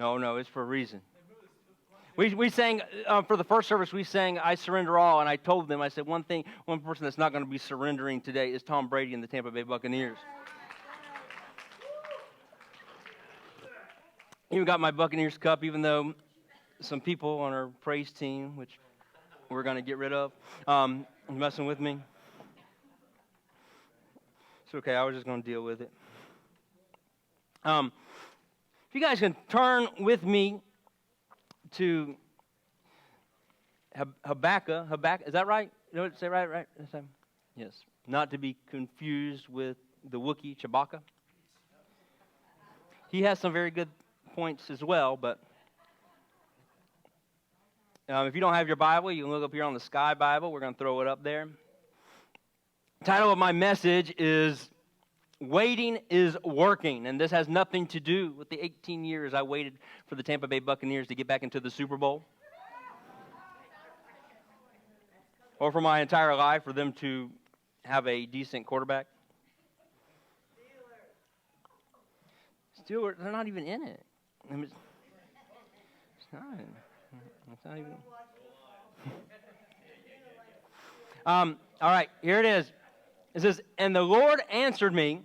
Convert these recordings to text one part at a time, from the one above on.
No, it's for a reason. We sang, for the first service, we sang, I Surrender All, and I told them, I said, one person that's not going to be surrendering today is Tom Brady and the Tampa Bay Buccaneers. Even got my Buccaneers cup, even though some people on our praise team, which we're going to get rid of, messing with me. It's okay, I was just going to deal with it. If you guys can turn with me to Habakkuk, is that right? You know what to say, right? Yes. Not to be confused with the Wookiee Chewbacca. He has some very good points as well, but if you don't have your Bible, you can look up here on the Sky Bible. We're going to throw it up there. The title of my message is Waiting is Working, and this has nothing to do with the 18 years I waited for the Tampa Bay Buccaneers to get back into the Super Bowl, or for my entire life for them to have a decent quarterback. Steelers, they're not even in it. I mean, it's not even. All right, here it is. It says, and the Lord answered me,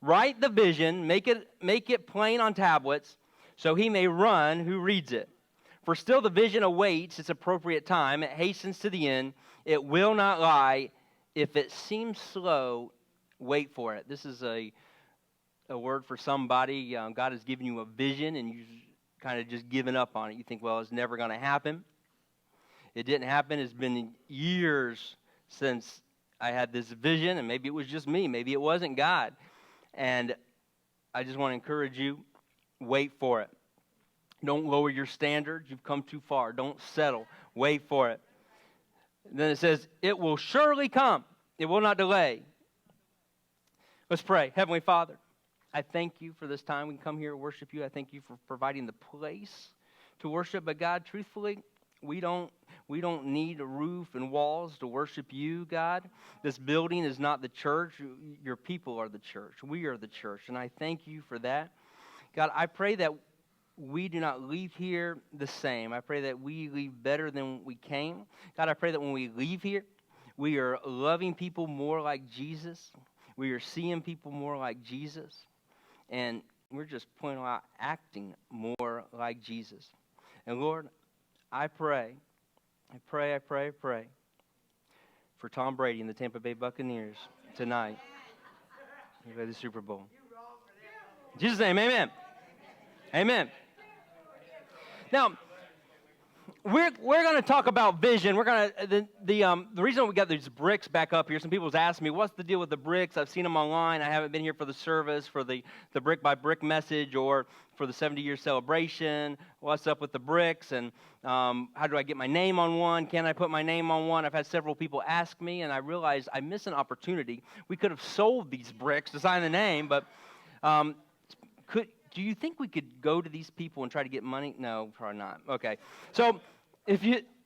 write the vision, make it plain on tablets, so he may run who reads it. For still the vision awaits its appropriate time. It hastens to the end. It will not lie. If it seems slow, wait for it. This is a word for somebody. God has given you a vision, and you've kind of just given up on it. You think, well, it's never going to happen. It didn't happen. It's been years since I had this vision, and maybe it was just me. Maybe it wasn't God. And I just want to encourage you, wait for it. Don't lower your standards. You've come too far. Don't settle. Wait for it. And then it says, it will surely come. It will not delay. Let's pray. Heavenly Father, I thank you for this time we can come here and worship you. I thank you for providing the place to worship. But God, truthfully, we don't need a roof and walls to worship you, God. This building is not the church. Your people are the church. We are the church, and I thank you for that. God, I pray that we do not leave here the same. I pray that we leave better than we came. God, I pray that when we leave here, we are loving people more like Jesus. We are seeing people more like Jesus. And we're just pointing out acting more like Jesus. And Lord, I pray for Tom Brady and the Tampa Bay Buccaneers tonight. By the Super Bowl. In Jesus' name, amen. Amen. Now, we're going to talk about vision. We're going to the reason we got these bricks back up here. Some people's asked me, "What's the deal with the bricks?" I've seen them online. I haven't been here for the service, for the brick by brick message, or for the 70-year celebration. What's up with the bricks? And how do I get my name on one? Can I put my name on one? I've had several people ask me, and I realized I missed an opportunity. We could have sold these bricks to sign the name, but do you think we could go to these people and try to get money? No, probably not. Okay. So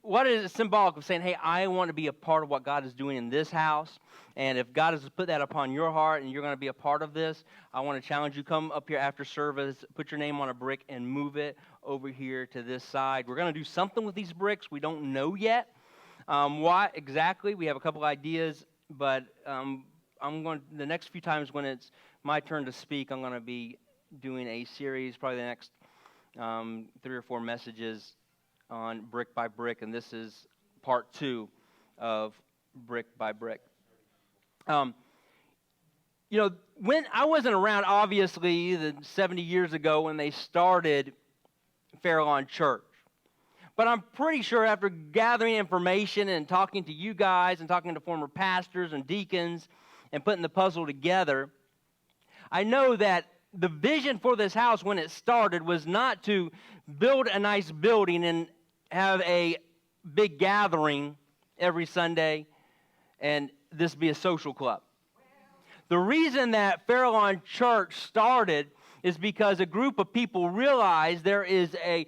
what is it symbolic of saying, hey, I want to be a part of what God is doing in this house, and if God has put that upon your heart and you're going to be a part of this, I want to challenge you, come up here after service, put your name on a brick and move it over here to this side. We're going to do something with these bricks. We don't know yet what exactly. We have a couple ideas, but the next few times when it's my turn to speak, I'm going to be doing a series, probably the next 3 or 4 messages on brick by brick, and this is part 2 of brick by brick. When I wasn't around, obviously, the 70 years ago when they started Fairlawn Church, but I'm pretty sure after gathering information and talking to you guys and talking to former pastors and deacons and putting the puzzle together, I know that the vision for this house when it started was not to build a nice building and have a big gathering every Sunday and this be a social club. The reason that Fairlawn Church started is because a group of people realized there is a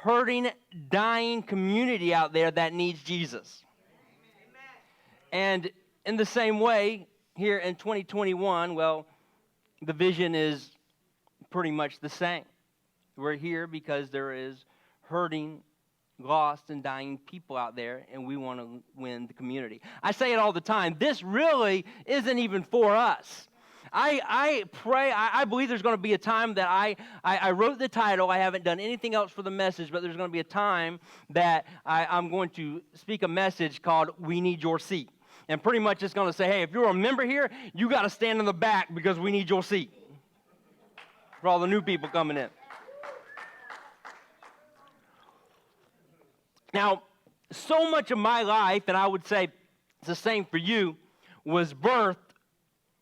hurting, dying community out there that needs Jesus. And in the same way, here in 2021, well, the vision is pretty much the same. We're here because there is hurting, lost, and dying people out there, and we want to win the community. I say it all the time. This really isn't even for us. I pray, I believe there's going to be a time that I wrote the title. I haven't done anything else for the message, but there's going to be a time that I'm going to speak a message called We Need Your Seat. And pretty much it's going to say, hey, if you're a member here, you got to stand in the back because we need your seat. For all the new people coming in. Now, so much of my life, and I would say it's the same for you, was birthed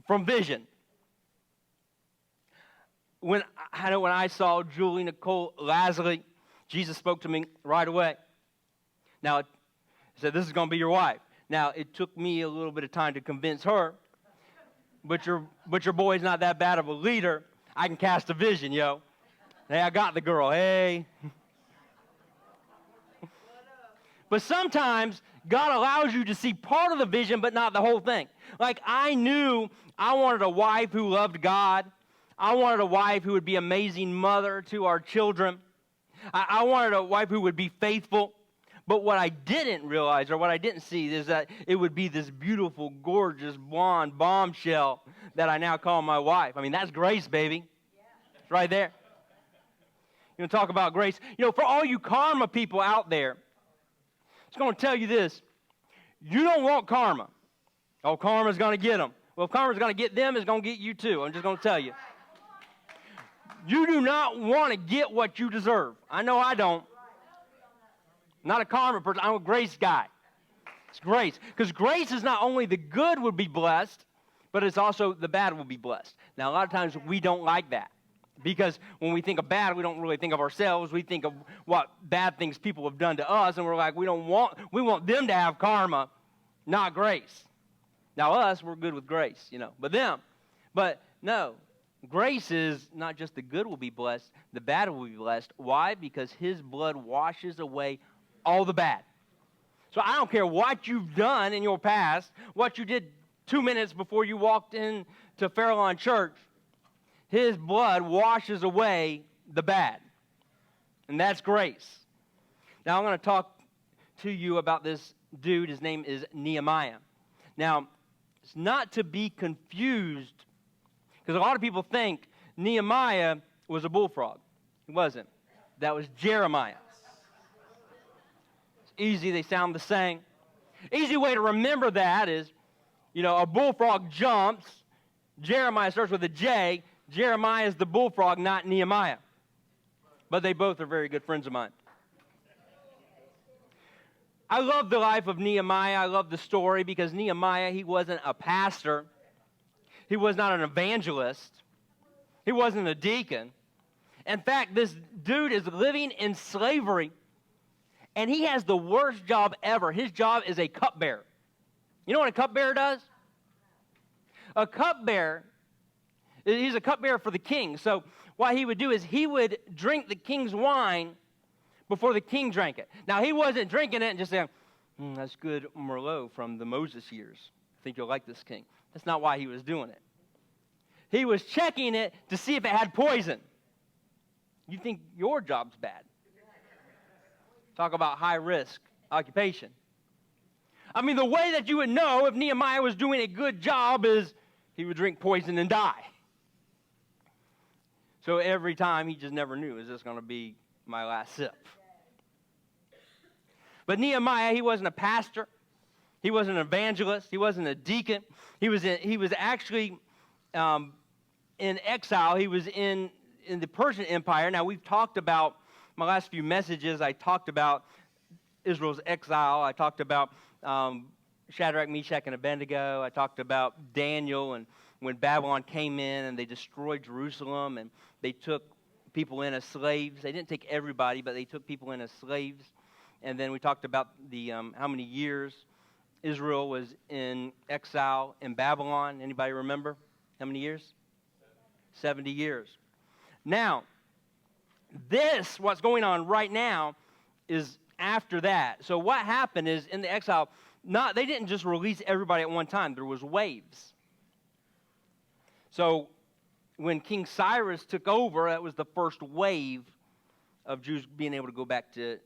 from vision. When I saw Julie Nicole Lasley, Jesus spoke to me right away. Now, he said, this is going to be your wife. Now, it took me a little bit of time to convince her, but your boy's not that bad of a leader. I can cast a vision, yo. Hey, I got the girl, hey. But sometimes God allows you to see part of the vision, but not the whole thing. Like I knew I wanted a wife who loved God. I wanted a wife who would be an amazing mother to our children. I wanted a wife who would be faithful. But what I didn't realize, or what I didn't see, is that it would be this beautiful, gorgeous, blonde bombshell that I now call my wife. I mean, that's grace, baby. It's right there. You know, talk about grace. You know, for all you karma people out there, it's going to tell you this. You don't want karma. Oh, karma's going to get them. Well, if karma's going to get them, it's going to get you too. I'm just going to tell you. You do not want to get what you deserve. I know I don't. I'm not a karma person. I'm a grace guy. It's grace. Because grace is not only the good will be blessed, but it's also the bad will be blessed. Now, a lot of times we don't like that. Because when we think of bad, we don't really think of ourselves. We think of what bad things people have done to us, and we're like, we want them to have karma, not grace. Now us, we're good with grace, you know, but no, grace is not just the good will be blessed, the bad will be blessed. Why? Because his blood washes away all the bad. So I don't care what you've done in your past, what you did 2 minutes before you walked into Fairlawn Church. His blood washes away the bad. And that's grace. Now I'm going to talk to you about this dude. His name is Nehemiah. Now, it's not to be confused, because a lot of people think Nehemiah was a bullfrog. He wasn't. That was Jeremiah. It's easy. They sound the same. Easy way to remember that is, you know, a bullfrog jumps. Jeremiah starts with a J. Jeremiah is the bullfrog, not Nehemiah. But they both are very good friends of mine. I love the life of Nehemiah. I love the story because Nehemiah, he wasn't a pastor. He was not an evangelist. He wasn't a deacon. In fact, this dude is living in slavery, and he has the worst job ever. His job is a cupbearer. You know what a cupbearer does? A cupbearer, he's a cupbearer for the king. So what he would do is he would drink the king's wine before the king drank it. Now, he wasn't drinking it and just saying, that's good Merlot from the Moses years. I think you'll like this, king. That's not why he was doing it. He was checking it to see if it had poison. You think your job's bad. Talk about high-risk occupation. I mean, the way that you would know if Nehemiah was doing a good job is he would drink poison and die. So every time he just never knew, is this going to be my last sip? But Nehemiah, he wasn't a pastor. He wasn't an evangelist. He wasn't a deacon. He was actually in exile. He was in the Persian Empire. Now, we've talked about, my last few messages, I talked about Israel's exile. I talked about Shadrach, Meshach, and Abednego. I talked about Daniel and when Babylon came in and they destroyed Jerusalem and they took people in as slaves. They didn't take everybody, but they took people in as slaves. And then we talked about the how many years Israel was in exile in Babylon. Anybody remember how many years? 70 years. Now, what's going on right now, is after that. So what happened is in the exile, they didn't just release everybody at one time. There was waves. So when King Cyrus took over, that was the first wave of Jews being able to go back to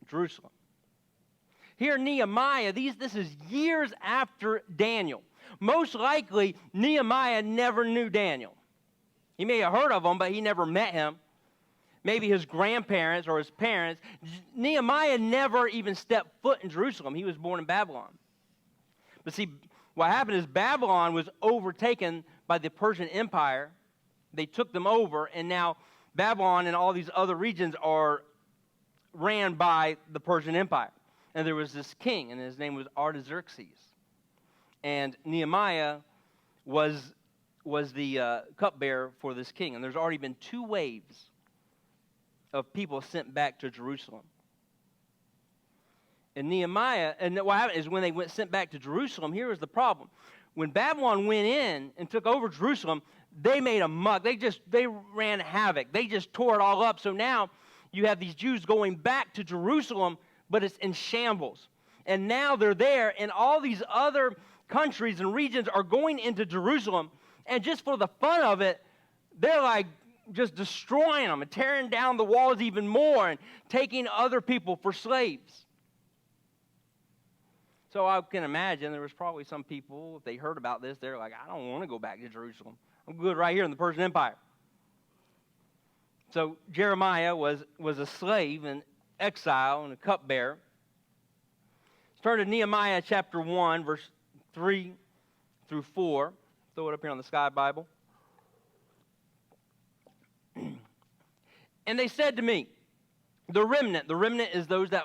Jerusalem. Here, Nehemiah, this is years after Daniel. Most likely, Nehemiah never knew Daniel. He may have heard of him, but he never met him. Maybe his grandparents or his parents. Nehemiah never even stepped foot in Jerusalem. He was born in Babylon. But see, what happened is Babylon was overtaken by the Persian Empire. They took them over, and now Babylon and all these other regions are ran by the Persian Empire. And there was this king, and his name was Artaxerxes. And Nehemiah was the cupbearer for this king. And there's already been 2 waves of people sent back to Jerusalem. And Nehemiah, and what happened is when they sent back to Jerusalem, here was the problem. When Babylon went in and took over Jerusalem, they made a muck. They ran havoc. They just tore it all up. So now you have these Jews going back to Jerusalem, but it's in shambles. And now they're there, and all these other countries and regions are going into Jerusalem, and just for the fun of it, they're like just destroying them and tearing down the walls even more and taking other people for slaves. So I can imagine there was probably some people, if they heard about this, they're like, I don't want to go back to Jerusalem. I'm good right here in the Persian Empire. So Jeremiah was a slave in exile and a cupbearer. Let's turn to Nehemiah chapter 1, verse 3 through 4. Throw it up here on the Sky Bible. And they said to me, the remnant is those that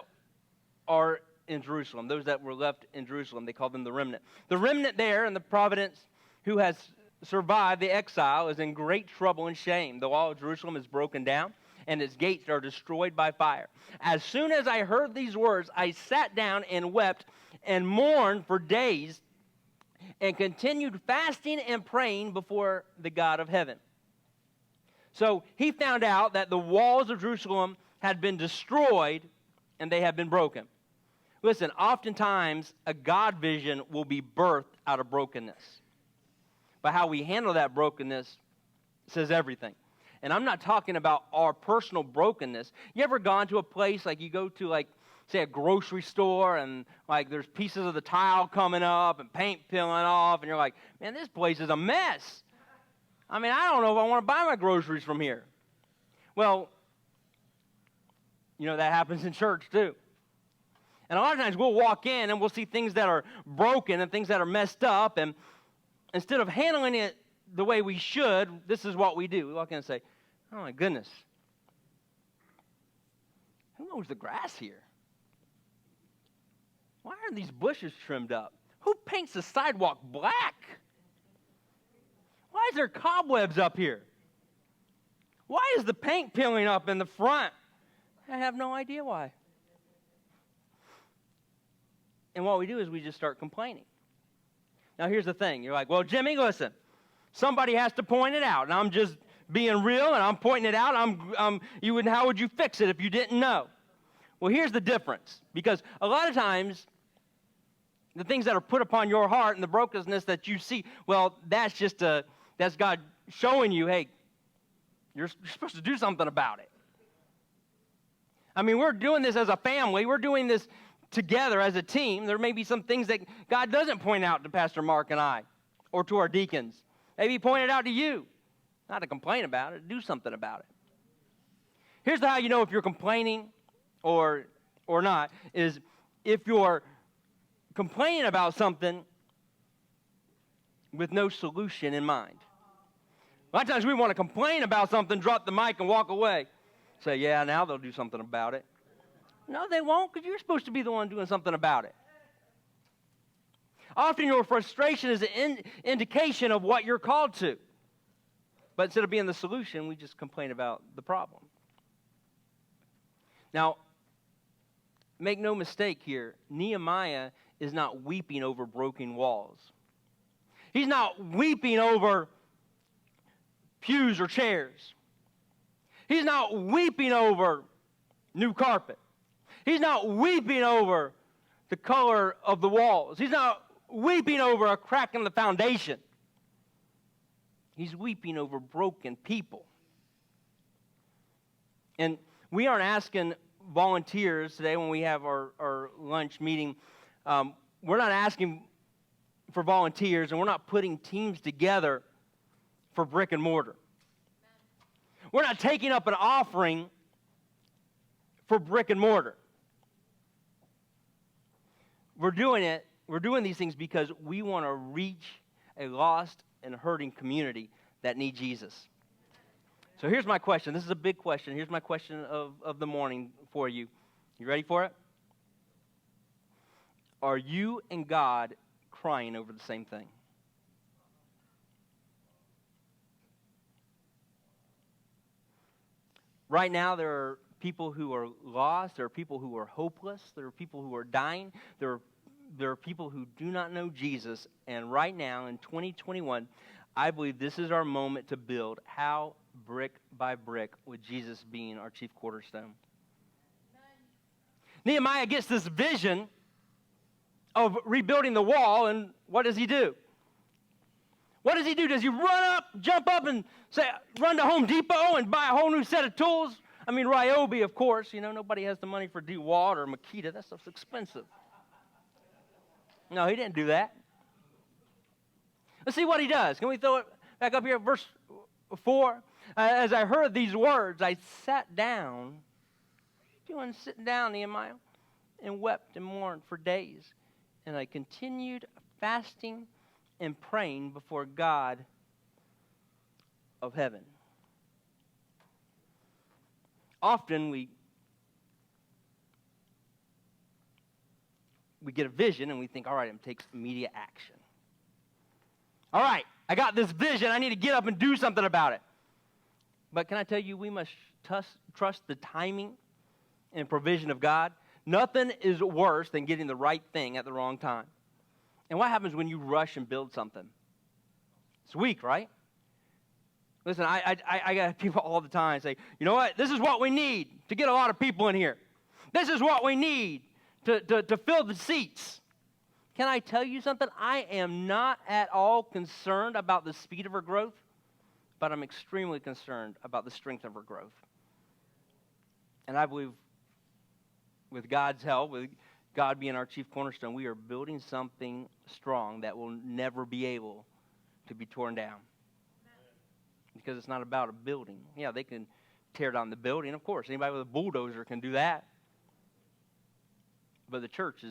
are in Jerusalem, those that were left in Jerusalem, they call them the remnant. The remnant there in the providence who has survived the exile is in great trouble and shame. The wall of Jerusalem is broken down, and its gates are destroyed by fire. As soon as I heard these words, I sat down and wept and mourned for days and continued fasting and praying before the God of heaven. So he found out that the walls of Jerusalem had been destroyed and they had been broken. Listen, oftentimes a God vision will be birthed out of brokenness. But how we handle that brokenness says everything. And I'm not talking about our personal brokenness. You ever gone to a place like you go to, like, say, a grocery store, and like there's pieces of the tile coming up and paint peeling off, and you're like, man, this place is a mess. I mean, I don't know if I want to buy my groceries from here. Well, you know, that happens in church too. And a lot of times we'll walk in and we'll see things that are broken and things that are messed up, and instead of handling it the way we should, this is what we do. We walk in and say, oh my goodness, who mows the grass here? Why are these bushes trimmed up? Who paints the sidewalk black? Why is there cobwebs up here? Why is the paint peeling up in the front? I have no idea why. And what we do is we just start complaining. Now here's the thing. You're like, well, Jimmy, listen. Somebody has to point it out. And I'm just being real and I'm pointing it out. How would you fix it if you didn't know? Well, here's the difference. Because a lot of times, the things that are put upon your heart and the brokenness that you see, well, that's God showing you, hey, you're supposed to do something about it. I mean, we're doing this as a family. We're doing this together as a team. There may be some things that God doesn't point out to Pastor Mark and I or to our deacons. Maybe he pointed out to you. Not to complain about it, do something about it. Here's how you know if you're complaining or not, is if you're complaining about something with no solution in mind. A lot of times we want to complain about something, drop the mic, and walk away. Say, yeah, now they'll do something about it. No, they won't, because you're supposed to be the one doing something about it. Often your frustration is an indication of what you're called to. But instead of being the solution, we just complain about the problem. Now, make no mistake here, Nehemiah is not weeping over broken walls. He's not weeping over pews or chairs. He's not weeping over new carpet. He's not weeping over the color of the walls. He's not weeping over a crack in the foundation. He's weeping over broken people. And We aren't asking volunteers today when we have our lunch meeting. We're not asking for volunteers, and we're not putting teams together for brick and mortar. We're not taking up an offering for brick and mortar. We're doing these things because we want to reach a lost and hurting community that need Jesus. So here's my question. This is a big question. Here's my question of the morning for you. You ready for it? Are you and God crying over the same thing? Right now, there are people who are lost. There are people who are hopeless. There are people who are dying. There are people who do not know Jesus. And right now, in 2021, I believe this is our moment to build. How? Brick by brick, with Jesus being our chief cornerstone. Nehemiah gets this vision of rebuilding the wall, and what does he do? What does he do? Does he jump up and say, run to Home Depot and buy a whole new set of tools? I mean, Ryobi, of course. You know, nobody has the money for DeWalt or Makita. That stuff's expensive. No, he didn't do that. Let's see what he does. Can we throw it back up here? Verse 4. As I heard these words, I sat down. You want to sit down, Nehemiah? And wept and mourned for days. And I continued fasting and praying before God of heaven. Often we get a vision and we think, all right, it takes immediate action. All right, I got this vision. I need to get up and do something about it. But can I tell you, we must trust the timing and provision of God. Nothing is worse than getting the right thing at the wrong time. And what happens when you rush and build something? It's weak, right? Listen, I got people all the time say, you know what? This is what we need to get a lot of people in here. This is what we need to fill the seats. Can I tell you something? I am not at all concerned about the speed of our growth, but I'm extremely concerned about the strength of our growth. And I believe with God's help, with God being our chief cornerstone, we are building something strong that will never be able to be torn down. Because it's not about a building. Yeah, they can tear down the building, of course. Anybody with a bulldozer can do that. But the church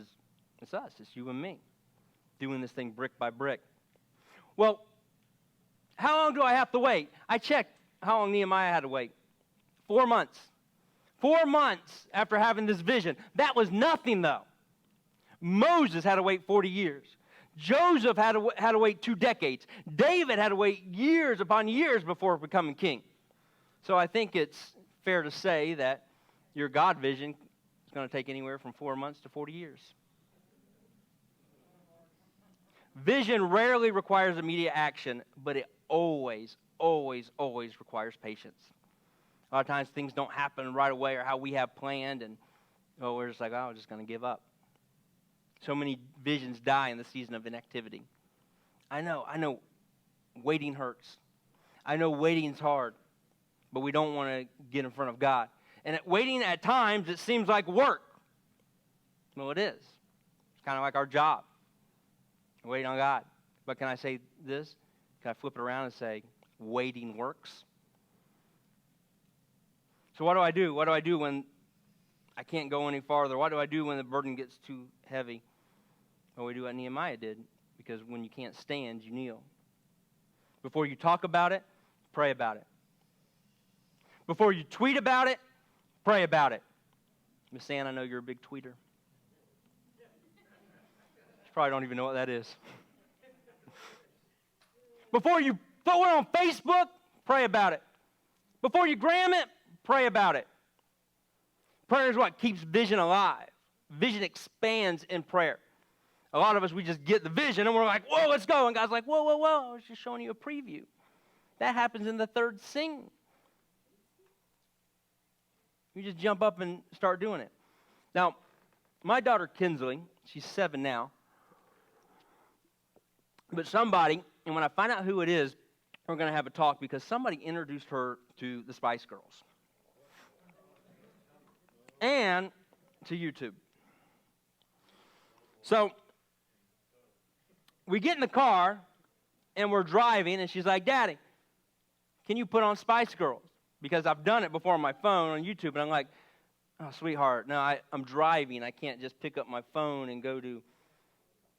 it's us. It's you and me doing this thing brick by brick. Well, how long do I have to wait? I checked how long Nehemiah had to wait. 4 months. 4 months after having this vision. That was nothing, though. Moses had to wait 40 years. Joseph had to wait 2 decades. David had to wait years upon years before becoming king. So I think it's fair to say that your God vision is going to take anywhere from 4 months to 40 years. Vision rarely requires immediate action, but it always, always, always requires patience. A lot of times things don't happen right away or how we have planned, and we're just like, I'm just going to give up. So many visions die in the season of inactivity. I know, waiting hurts. I know waiting's hard, but we don't want to get in front of God. And waiting at times, it seems like work. Well, it is. It's kind of like our job. Waiting on God. But can I say this? Can I flip it around and say, waiting works? So what do I do? What do I do when I can't go any farther? What do I do when the burden gets too heavy? Well, we do what Nehemiah did, because when you can't stand, you kneel. Before you talk about it, pray about it. Before you tweet about it, pray about it. Miss Ann, I know you're a big tweeter. You probably don't even know what that is. Before you throw it on Facebook, pray about it. Before you gram it, pray about it. Prayer is what keeps vision alive. Vision expands in prayer. A lot of us, we just get the vision and we're like, whoa, let's go. And God's like, whoa, whoa, whoa. I was just showing you a preview. That happens in the third sing. You just jump up and start doing it. Now, my daughter Kinsley, she's 7 now. But somebody, and when I find out who it is, we're going to have a talk, because somebody introduced her to the Spice Girls. and to YouTube. So we get in the car, and we're driving, and she's like, Daddy, can you put on Spice Girls? Because I've done it before on my phone on YouTube, and I'm like, oh, sweetheart, no, I'm driving. I can't just pick up my phone and go to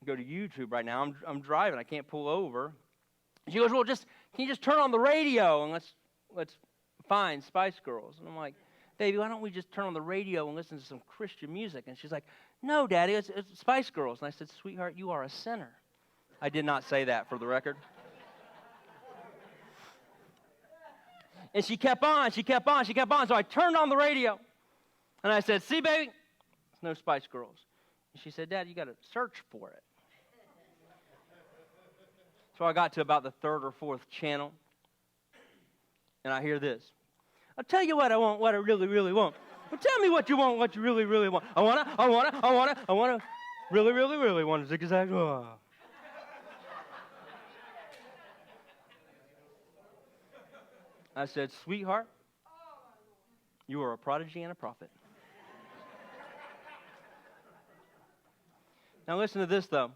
YouTube right now. I'm driving. I can't pull over. She goes, well, can you just turn on the radio and let's find Spice Girls? And I'm like, baby, why don't we just turn on the radio and listen to some Christian music? And she's like, no, Daddy, it's Spice Girls. And I said, sweetheart, you are a sinner. I did not say that, for the record. And she kept on. So I turned on the radio, and I said, see, baby, it's no Spice Girls. And she said, Dad, you got to search for it. So I got to about the third or fourth channel, and I hear this. I'll tell you what I want, what I really, really want. Well, tell me what you want, what you really, really want. I want to, really, really, really want a zigzag. Oh. I said, sweetheart, you are a prodigy and a prophet. Now listen to this, though.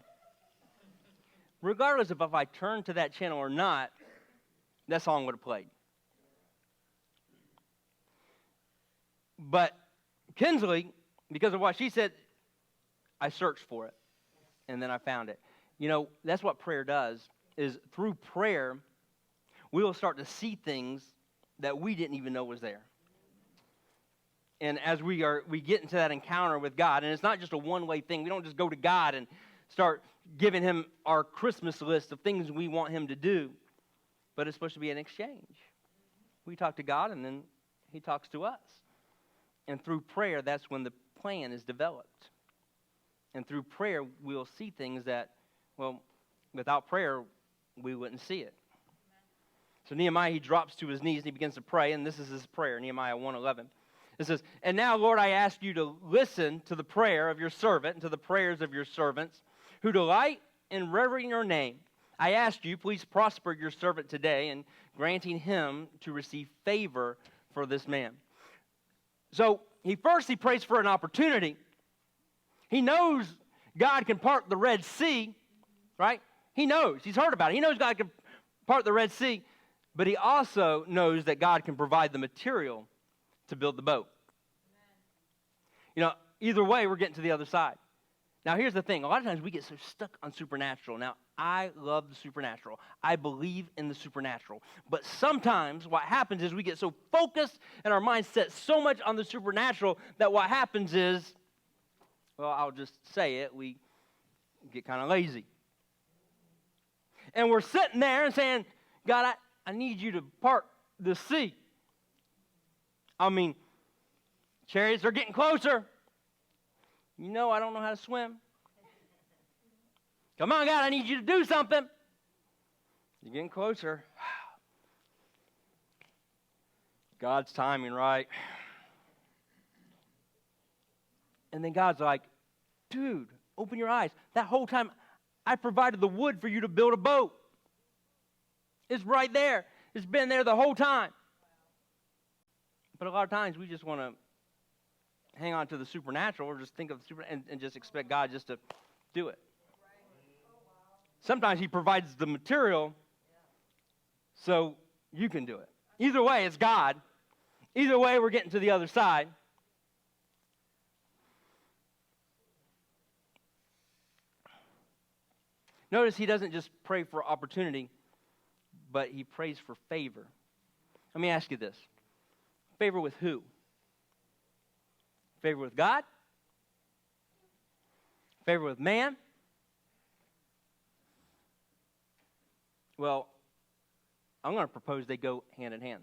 Regardless of if I turned to that channel or not, that song would have played. But Kinsley, because of what she said, I searched for it, and then I found it. You know, that's what prayer does, is through prayer, we will start to see things that we didn't even know was there. And as we get into that encounter with God, and it's not just a one-way thing. We don't just go to God and start giving him our Christmas list of things we want him to do, but it's supposed to be an exchange. We talk to God, and then he talks to us. And through prayer, that's when the plan is developed. And through prayer, we'll see things that, well, without prayer, we wouldn't see it. So Nehemiah, he drops to his knees and he begins to pray, and this is his prayer, Nehemiah 1:11. It says, and now, Lord, I ask you to listen to the prayer of your servant and to the prayers of your servants who delight in revering your name. I ask you, please prosper your servant today in granting him to receive favor for this man. So he prays for an opportunity. He knows God can part the Red Sea, right? He knows. He's heard about it. He knows God can part the Red Sea. But he also knows that God can provide the material to build the boat. You know, either way, we're getting to the other side. Now, here's the thing. A lot of times we get so stuck on supernatural. Now, I love the supernatural. I believe in the supernatural. But sometimes what happens is we get so focused and our mind set so much on the supernatural that what happens is, well, I'll just say it, we get kind of lazy. And we're sitting there and saying, God, I need you to part the sea. I mean, chariots are getting closer. You know I don't know how to swim. Come on, God, I need you to do something. You're getting closer. God's timing, right? And then God's like, dude, open your eyes. That whole time, I provided the wood for you to build a boat. It's right there. It's been there the whole time. But a lot of times we just want to hang on to the supernatural or just think of the supernatural and just expect God just to do it. Sometimes he provides the material so you can do it. Either way, it's God. Either way, we're getting to the other side. Notice he doesn't just pray for opportunity, but he prays for favor. Let me ask you this. Favor with who? Favor with God? Favor with man? Well, I'm going to propose they go hand in hand.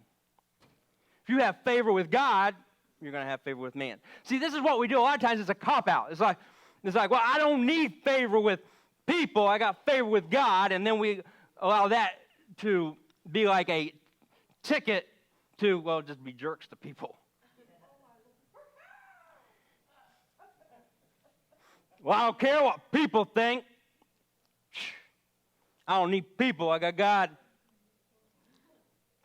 If you have favor with God, you're going to have favor with man. See, this is what we do. A lot of times it's a cop-out. It's like, well, I don't need favor with people. I got favor with God, and then we allow that to be like a ticket to, well, just be jerks to people. Well, I don't care what people think. I don't need people. I got God.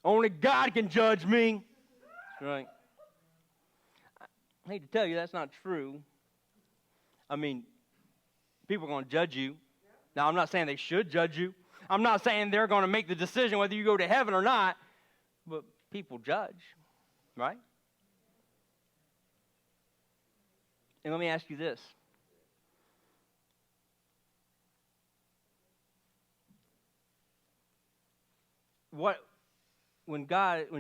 Only God can judge me. Right. I hate to tell you, that's not true. I mean, people are going to judge you. Now, I'm not saying they should judge you. I'm not saying they're going to make the decision whether you go to heaven or not, but people judge, right? And let me ask you this. When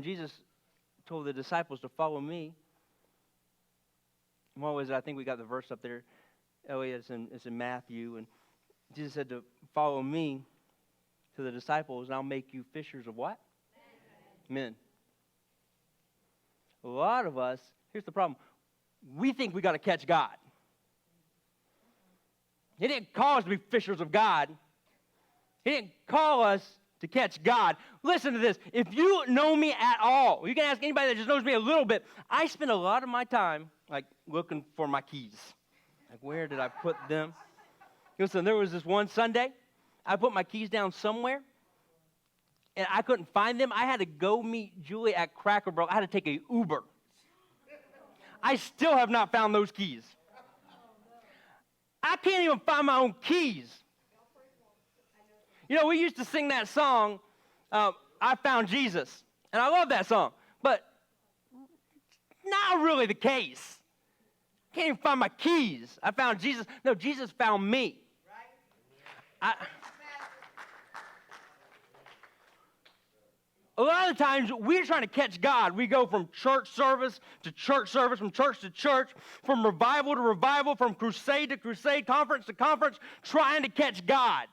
Jesus told the disciples to follow me, what was it? I think we got the verse up there. Elliot, it's in Matthew. And Jesus said to follow me to the disciples, and I'll make you fishers of what? Men. A lot of us, here's the problem. We think we got to catch God. He didn't call us to be fishers of God. He didn't call us to catch God. Listen to this. If you know me at all, you can ask anybody that just knows me a little bit. I spend a lot of my time looking for my keys. Where did I put them? Listen, there was this one Sunday, I put my keys down somewhere, and I couldn't find them. I had to go meet Julie at Cracker Barrel. I had to take a Uber. I still have not found those keys. I can't even find my own keys. You know, we used to sing that song, I Found Jesus. And I love that song. But not really the case. I can't even find my keys. I found Jesus. No, Jesus found me. A lot of times, we're trying to catch God. We go from church service to church service, from church to church, from revival to revival, from crusade to crusade, conference to conference, trying to catch God.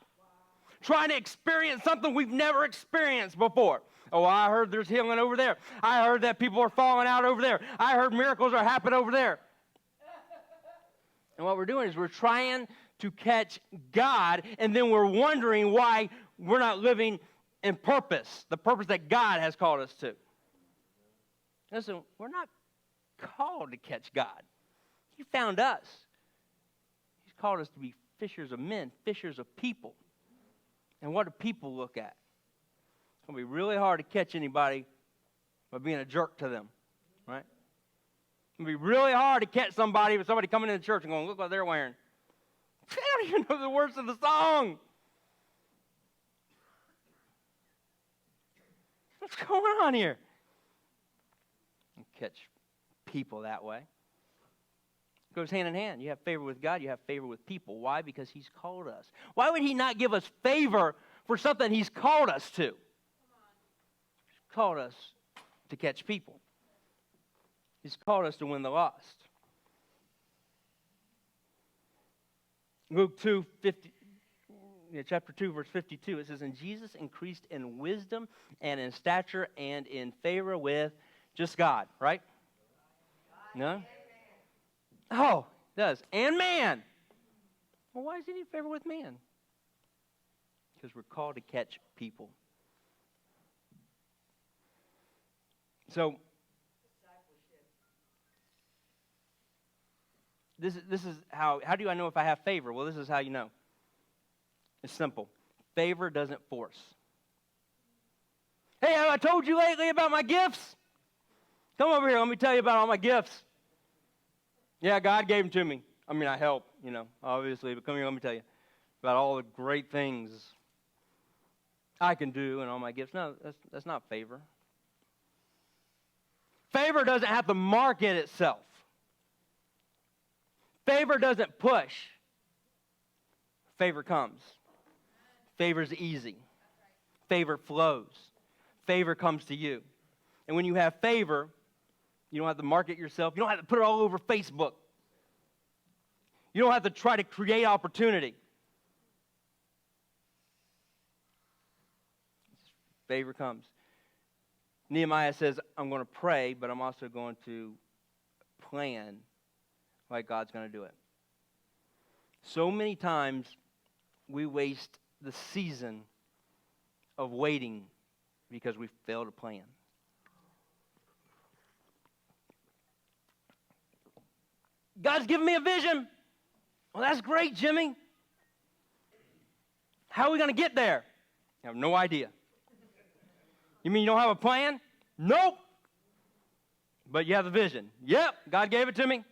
Trying to experience something we've never experienced before. Oh, I heard there's healing over there. I heard that people are falling out over there. I heard miracles are happening over there. And what we're doing is we're trying to catch God, and then we're wondering why we're not living in purpose, the purpose that God has called us to. Listen, we're not called to catch God. He found us. He's called us to be fishers of men, fishers of people. And what do people look at? It's going to be really hard to catch anybody by being a jerk to them, right? It's going to be really hard to catch somebody with somebody coming into church and going, look what they're wearing. They don't even know the words of the song. What's going on here? You catch people that way. It goes hand in hand. You have favor with God, you have favor with people. Why? Because He's called us. Why would He not give us favor for something He's called us to? He's called us to catch people. He's called us to win the lost. Luke 2:50. Chapter 2, verse 52, it says, and Jesus increased in wisdom and in stature and in favor with just God, right? No? Oh, it does. And man. Well, why does He need favor with man? Because we're called to catch people. So, this is how do I know if I have favor? Well, this is how you know. It's simple. Favor doesn't force. Hey, have I told you lately about my gifts? Come over here. Let me tell you about all my gifts. Yeah, God gave them to me. I mean, I help, obviously. But come here, let me tell you about all the great things I can do and all my gifts. No, that's not favor. Favor doesn't have to market itself. Favor doesn't push. Favor comes. Favor's easy. Favor flows. Favor comes to you. And when you have favor, you don't have to market yourself. You don't have to put it all over Facebook. You don't have to try to create opportunity. Favor comes. Nehemiah says, I'm going to pray, but I'm also going to plan like God's going to do it. So many times we waste the season of waiting because we fail to plan. God's given me a vision. Well, that's great, Jimmy. How are we going to get there? I have no idea. You mean you don't have a plan? Nope. But you have the vision. Yep, God gave it to me.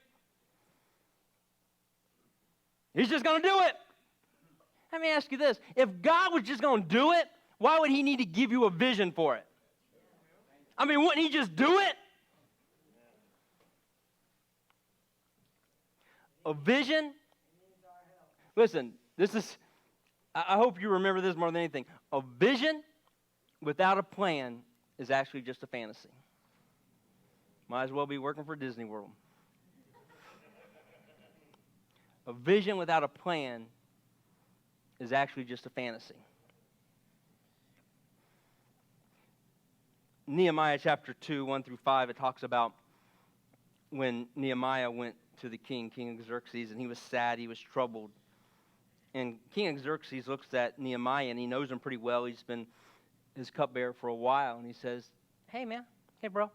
He's just going to do it. Let me ask you this. If God was just going to do it, why would he need to give you a vision for it? I mean, wouldn't he just do it? A vision. Listen, I hope you remember this more than anything. A vision without a plan is actually just a fantasy. Might as well be working for Disney World. A vision without a plan is actually just a fantasy. Nehemiah chapter 2, 1 through 5, it talks about when Nehemiah went to the king, King Xerxes, and he was sad, he was troubled. And King Xerxes looks at Nehemiah, and he knows him pretty well. He's been his cupbearer for a while, and he says, hey, man, hey, bro,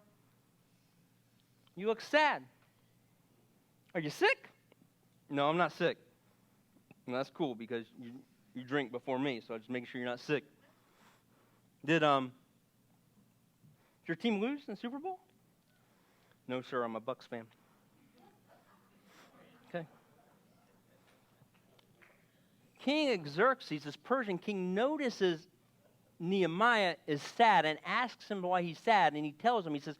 you look sad. Are you sick? No, I'm not sick. And that's cool because you drink before me, so I'm just making sure you're not sick. Did your team lose in the Super Bowl? No, sir, I'm a Bucks fan. Okay. King Xerxes, this Persian king, notices Nehemiah is sad and asks him why he's sad. And he tells him, he says,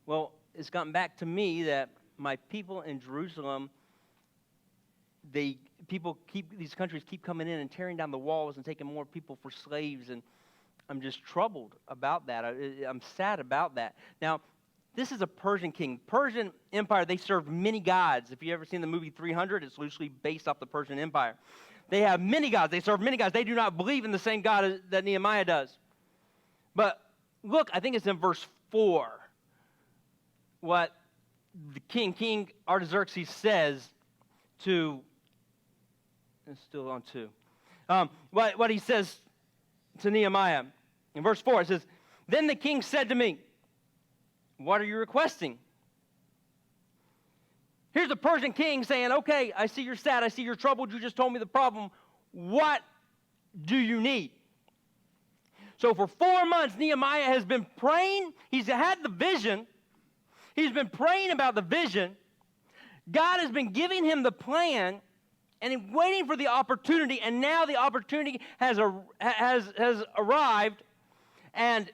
well, it's gotten back to me that my people in Jerusalem, these countries keep coming in and tearing down the walls and taking more people for slaves, and I'm just troubled about that. I'm sad about that. Now, this is a Persian king. Persian Empire, they served many gods. If you've ever seen the movie 300, it's loosely based off the Persian Empire. They have many gods. They serve many gods. They do not believe in the same God that Nehemiah does. But look, I think it's in verse 4, what the King Artaxerxes says to, it's still on 2, what he says to Nehemiah. In verse 4, it says, then the king said to me, what are you requesting? Here's the Persian king saying, okay, I see you're sad. I see you're troubled. You just told me the problem. What do you need? So for 4 months, Nehemiah has been praying. He's had the vision. He's been praying about the vision. God has been giving him the plan, and he's waiting for the opportunity, and now the opportunity has arrived, and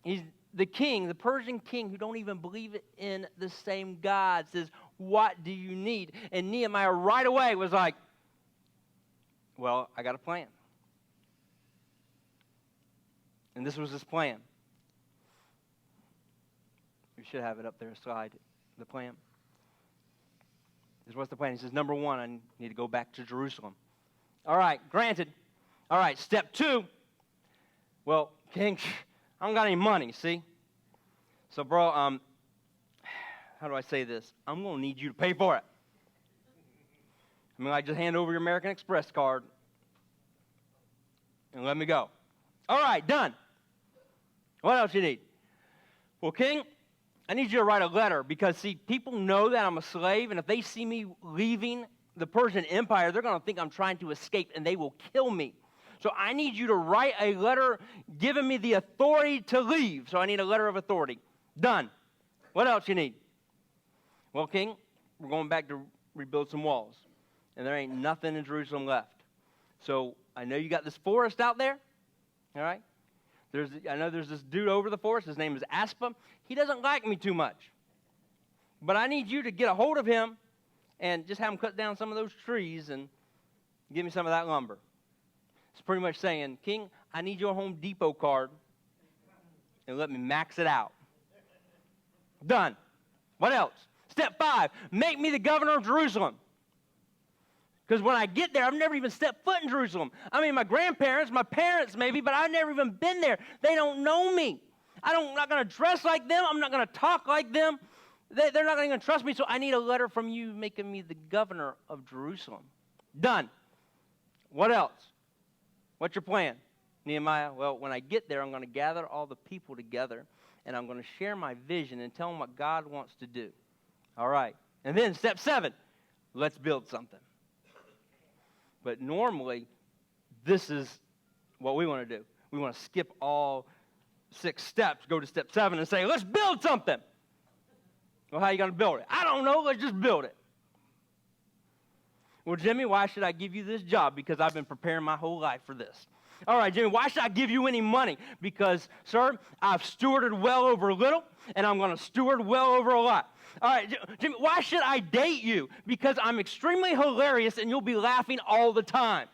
he's the king, the Persian king, who don't even believe in the same God, says, what do you need? And Nehemiah right away was like, well, I got a plan. And this was his plan. We should have it up there, a slide, the plan. This was the plan. He says, number 1, I need to go back to Jerusalem. All right, granted. All right, step 2. Well, king, I don't got any money, see? So, bro, how do I say this? I'm going to need you to pay for it. I mean, like, just hand over your American Express card and let me go. All right, done. What else you need? Well, king, I need you to write a letter because, see, people know that I'm a slave, and if they see me leaving the Persian Empire, they're going to think I'm trying to escape, and they will kill me. So I need you to write a letter giving me the authority to leave. So I need a letter of authority. Done. What else you need? Well, king, we're going back to rebuild some walls, and there ain't nothing in Jerusalem left. So I know you got this forest out there, all right? I know there's this dude over the forest. His name is Aspa. He doesn't like me too much. But I need you to get a hold of him and just have him cut down some of those trees and give me some of that lumber. It's pretty much saying, king, I need your Home Depot card and let me max it out. Done. What else? Step 5, make me the governor of Jerusalem. Because when I get there, I've never even stepped foot in Jerusalem. I mean, my grandparents, my parents maybe, but I've never even been there. They don't know me. I'm not going to dress like them. I'm not going to talk like them. They're not going to trust me, so I need a letter from you making me the governor of Jerusalem. Done. What else? What's your plan, Nehemiah? Well, when I get there, I'm going to gather all the people together, and I'm going to share my vision and tell them what God wants to do. All right. And then step 7, let's build something. But normally, this is what we want to do. We want to skip all 6 steps, go to step 7 and say, let's build something. Well, how are you going to build it? I don't know. Let's just build it. Well, Jimmy, why should I give you this job? Because I've been preparing my whole life for this. All right, Jimmy, why should I give you any money? Because, sir, I've stewarded well over little, and I'm going to steward well over a lot. All right, Jimmy, why should I date you? Because I'm extremely hilarious, and you'll be laughing all the time.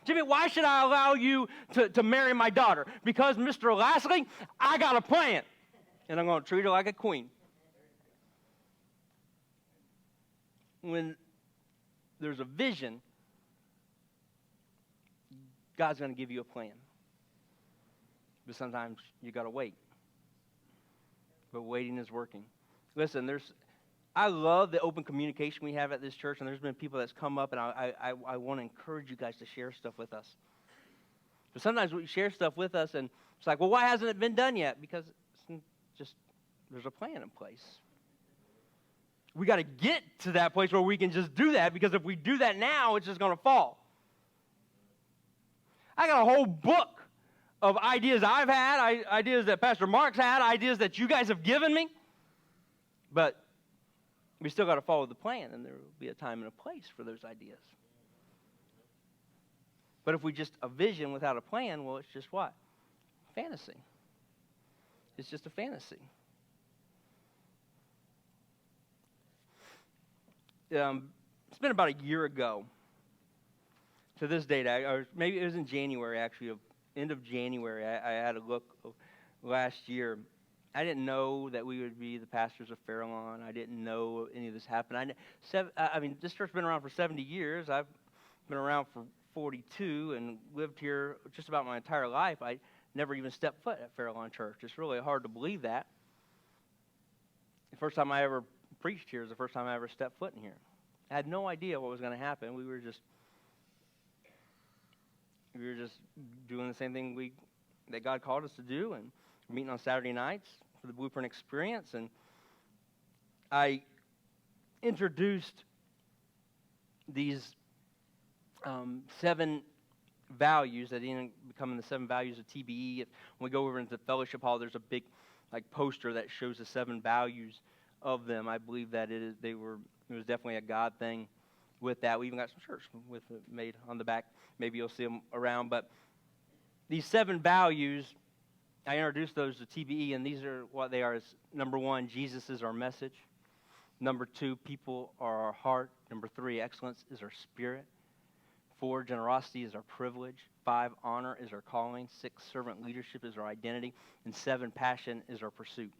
Jimmy, why should I allow you to marry my daughter? Because, Mr. Lashley, I got a plan, and I'm going to treat her like a queen. When there's a vision, God's going to give you a plan. But sometimes you got to wait. But waiting is working. Listen, I love the open communication we have at this church, and there's been people that's come up, and I want to encourage you guys to share stuff with us. But sometimes we share stuff with us, and it's like, well, why hasn't it been done yet? Because it's just there's a plan in place. We got to get to that place where we can just do that, because if we do that now, it's just going to fall. I got a whole book of ideas I've had, ideas that Pastor Mark's had, ideas that you guys have given me. But we still got to follow the plan, and there will be a time and a place for those ideas. But if we just a vision without a plan, well, it's just what? Fantasy. It's just a fantasy. It's been about a year ago to this date, or maybe it was in January, actually, end of January. I had a look last year. I didn't know that we would be the pastors of Fairlawn. I didn't know any of this happened. I mean, this church's been around for 70 years. I've been around for 42 and lived here just about my entire life. I never even stepped foot at Fairlawn Church. It's really hard to believe that. The first time I ever preached here is the first time I ever stepped foot in here. I had no idea what was going to happen. We were just doing the same thing that God called us to do, and meeting on Saturday nights for the Blueprint Experience. And I introduced these 7 values that end up becoming the 7 values of TBE. When we go over into the fellowship hall, there's a big poster that shows the 7 values of them. I believe that it was definitely a God thing with that. We even got some shirts with it made on the back. Maybe you'll see them around. But these 7 values, I introduced those to TBE, and these are what they are. Is number 1, Jesus is our message. Number 2, people are our heart. Number 3, excellence is our spirit. 4, generosity is our privilege. 5, honor is our calling. 6, servant leadership is our identity. And 7, passion is our pursuit.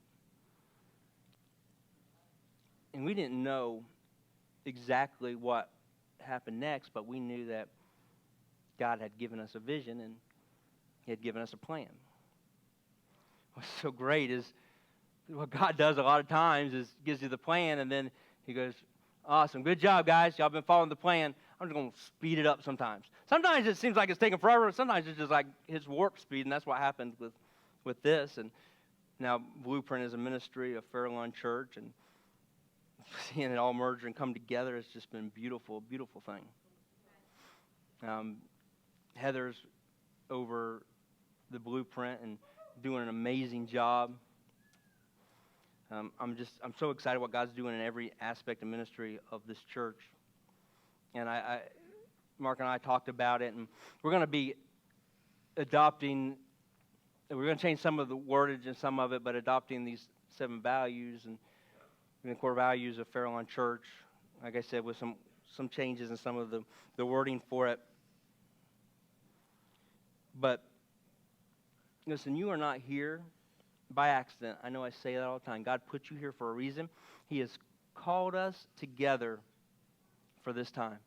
And we didn't know exactly what happened next, but we knew that God had given us a vision, and He had given us a plan. What's so great is what God does a lot of times is gives you the plan, and then He goes, awesome, good job, guys. Y'all been following the plan. I'm just going to speed it up sometimes. Sometimes it seems like it's taking forever. Sometimes it's just like His warp speed, and that's what happened with this. And now Blueprint is a ministry of Fairlawn Church, and seeing it all merge and come together has just been beautiful, beautiful thing. Heather's over the Blueprint and doing an amazing job. I'm so excited what God's doing in every aspect of ministry of this church. And Mark and I talked about it, and we're going to be adopting. We're going to change some of the wordage and some of it, but adopting these 7 values and the core values of Fairlawn Church. Like I said, with some changes in some of the wording for it. But listen, you are not here by accident. I know I say that all the time. God put you here for a reason. He has called us together for this time.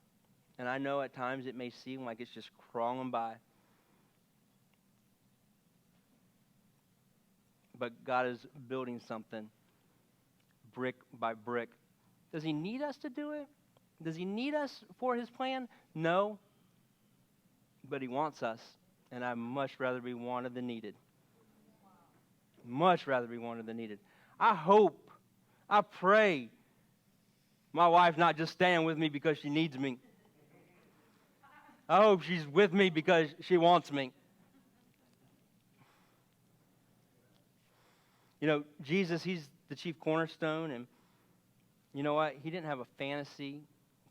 And I know at times it may seem like it's just crawling by. But God is building something brick by brick. Does He need us to do it? Does He need us for His plan? No. But He wants us. And I'd much rather be wanted than needed. Much rather be wanted than needed. I pray my wife's not just staying with me because she needs me. I hope she's with me because she wants me. You know, Jesus, He's the the chief cornerstone, and you know what? He didn't have a fantasy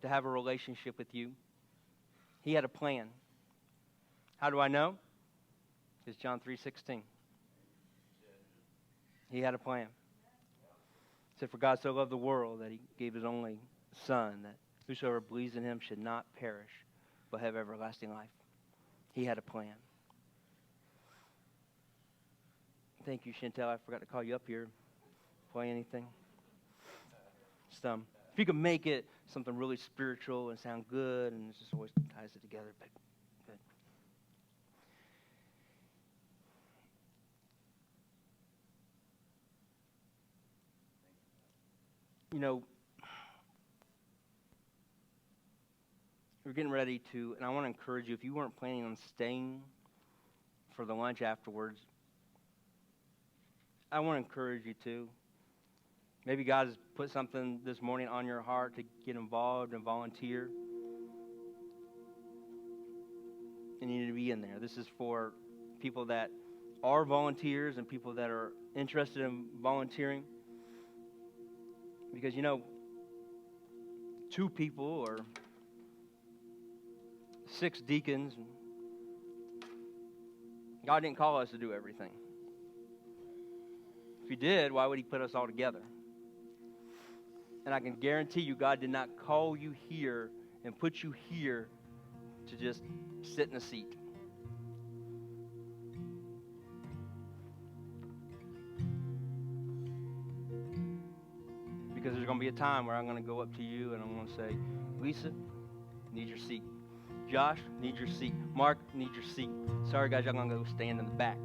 to have a relationship with you. He had a plan. How do I know? It's John 3:16. He had a plan. He said, for God so loved the world that he gave his only Son, that whosoever believes in him should not perish, but have everlasting life. He had a plan. Thank you, Chantel. I forgot to call you up here. Play anything? Just, if you could make it something really spiritual and sound good, and it just always ties it together. But good. You know, we're getting ready to, and I want to encourage you, if you weren't planning on staying for the lunch afterwards, I want to encourage you to. Maybe God has put something this morning on your heart to get involved and volunteer. And you need to be in there. This is for people that are volunteers and people that are interested in volunteering. Because, you know, 2 people or 6 deacons, God didn't call us to do everything. If he did, why would he put us all together? And I can guarantee you, God did not call you here and put you here to just sit in a seat. Because there's going to be a time where I'm going to go up to you and I'm going to say, Lisa, need your seat. Josh, need your seat. Mark, need your seat. Sorry, guys, I'm going to go stand in the back.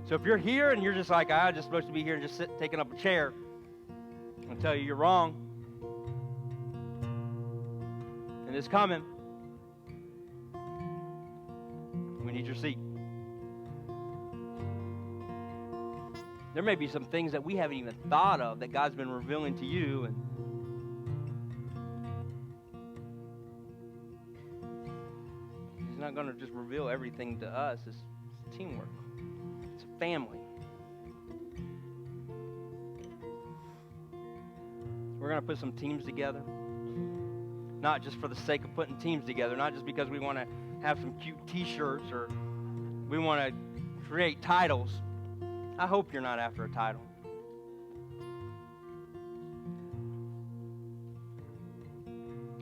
So if you're here and you're just like, I'm just supposed to be here and just sit, taking up a chair, I'll tell you, you're wrong. And it's coming. We need your seat. There may be some things that we haven't even thought of that God's been revealing to you. And he's not going to just reveal everything to us. It's teamwork. It's a family. We're going to put some teams together. Not just for the sake of putting teams together. Not just because we want to have some cute t-shirts or we want to create titles. I hope you're not after a title.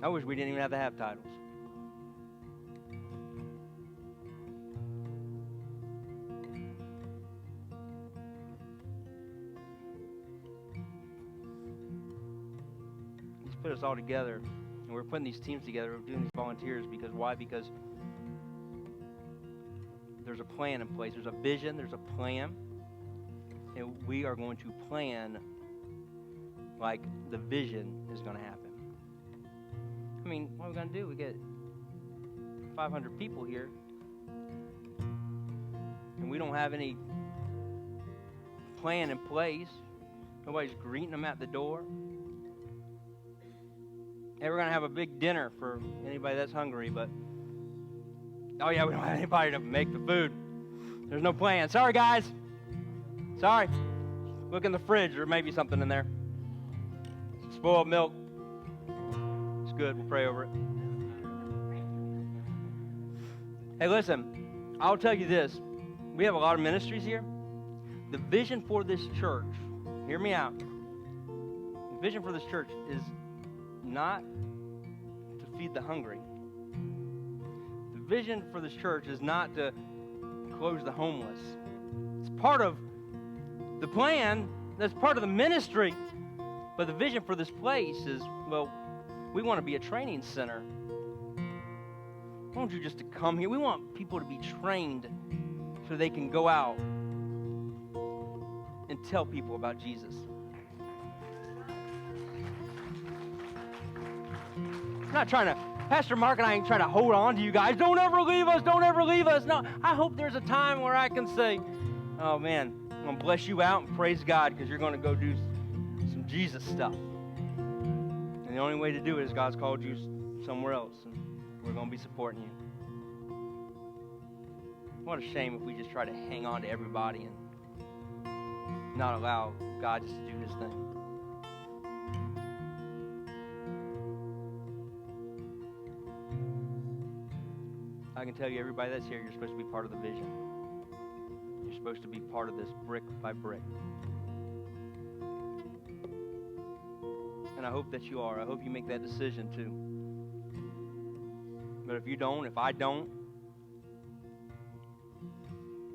I wish we didn't even have to have titles. Let's put us all together. And we're putting these teams together. We're doing these volunteers because why? Because there's a plan in place. There's a vision. There's a plan. And we are going to plan like the vision is going to happen. I mean, what are we going to do? We get 500 people here, and we don't have any plan in place. Nobody's greeting them at the door. Hey, we're going to have a big dinner for anybody that's hungry, but oh yeah, we don't have anybody to make the food. There's no plan. Sorry, guys. Sorry. Look in the fridge. There may be something in there. Spoiled milk. It's good. We'll pray over it. Hey, listen. I'll tell you this. We have a lot of ministries here. The vision for this church, hear me out. The vision for this church is not to feed the hungry. The vision for this church is not to close the homeless. It's part of the plan, that's part of the ministry, but the vision for this place is, well, we want to be a training center. We want you just to come here. We want people to be trained so they can go out and tell people about Jesus. I'm not trying to, Pastor Mark and I ain't trying to hold on to you guys. Don't ever leave us. Don't ever leave us. No, I hope there's a time where I can say, oh man, I'm going to bless you out and praise God because you're going to go do some Jesus stuff. And the only way to do it is God's called you somewhere else, and we're going to be supporting you. What a shame if we just try to hang on to everybody and not allow God just to do his thing. I can tell you, everybody that's here, you're supposed to be part of the vision. You're supposed to be part of this brick by brick. And I hope that you are. I hope you make that decision too. But if you don't, if I don't,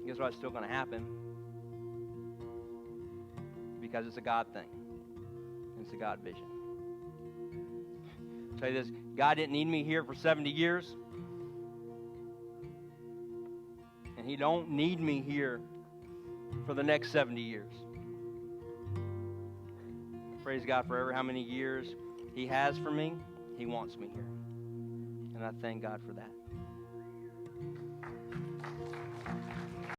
guess what's still going to happen? Because it's a God thing. It's a God vision. I'll tell you this, God didn't need me here for 70 years. And he don't need me here for the next 70 years. Praise God for ever how many years he has for me. He wants me here. And I thank God for that.